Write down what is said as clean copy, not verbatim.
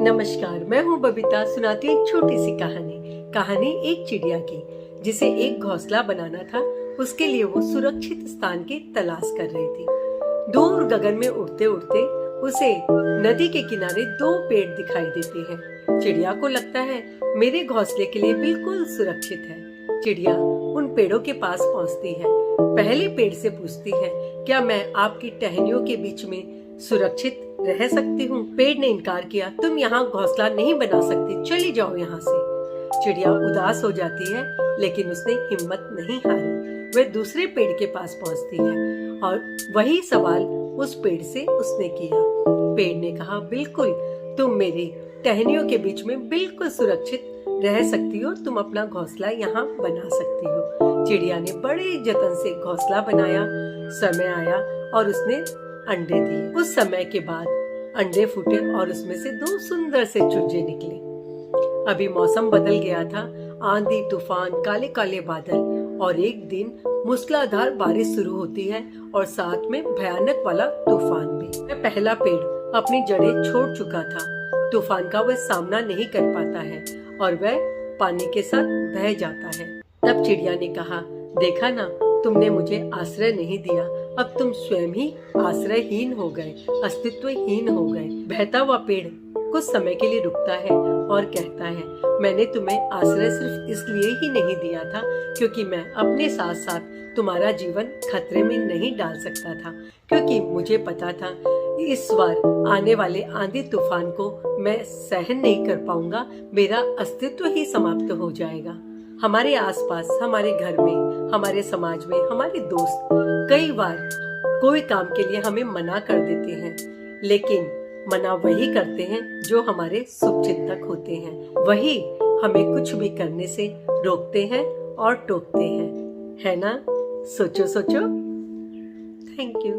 नमस्कार, मैं हूँ बबीता। सुनाती हूँ एक छोटी सी कहानी एक चिड़िया की, जिसे एक घोंसला बनाना था। उसके लिए वो सुरक्षित स्थान की तलाश कर रही थी। दूर गगन में उड़ते उड़ते उसे नदी के किनारे दो पेड़ दिखाई देते हैं। चिड़िया को लगता है मेरे घोंसले के लिए बिल्कुल सुरक्षित है। चिड़िया उन पेड़ों के पास पहुँचती है। पहले पेड़ से पूछती है, क्या मैं आपकी टहनियों के बीच में सुरक्षित रह सकती हूँ? पेड़ ने इनकार किया, तुम यहाँ घोंसला नहीं बना सकती, चली जाओ यहाँ से। चिड़िया उदास हो जाती है, लेकिन उसने हिम्मत नहीं हारी। वह दूसरे पेड़ के पास पहुँचती है और वही सवाल उस पेड़ से उसने किया। पेड़ ने कहा, बिल्कुल, तुम मेरी टहनियों के बीच में बिल्कुल सुरक्षित रह सकती हो, तुम अपना घोंसला यहाँ बना सकती हो। चिड़िया ने बड़े जतन से घोंसला बनाया। समय आया और उसने अंडे दिए। कुछ समय के बाद अंडे फूटे और उसमें से दो सुंदर से चूजे निकले। अभी मौसम बदल गया था। आंधी, तूफान, काले काले बादल और एक दिन मूसलाधार बारिश शुरू होती है और साथ में भयानक वाला तूफान भी। वह पहला पेड़ अपनी जड़ें छोड़ चुका था। तूफान का वह सामना नहीं कर पाता है और वह पानी के साथ बह जाता है। तब चिड़िया ने कहा, देखा ना, तुमने मुझे आश्रय नहीं दिया, अब तुम स्वयं ही आश्रयहीन हो गए, अस्तित्वहीन हो गए। बहता हुआ पेड़ कुछ समय के लिए रुकता है और कहता है, मैंने तुम्हें आश्रय सिर्फ इसलिए ही नहीं दिया था क्योंकि मैं अपने साथ साथ तुम्हारा जीवन खतरे में नहीं डाल सकता था, क्योंकि मुझे पता था इस बार आने वाले आंधी तूफान को मैं सहन नहीं कर पाऊंगा, मेरा अस्तित्व ही समाप्त हो जाएगा। हमारे आसपास, हमारे घर में, हमारे समाज में, हमारे दोस्त कई बार कोई काम के लिए हमें मना कर देते हैं, लेकिन मना वही करते हैं जो हमारे शुभचिंतक होते हैं। वही हमें कुछ भी करने से रोकते हैं और टोकते हैं, है ना? सोचो सोचो। Thank you.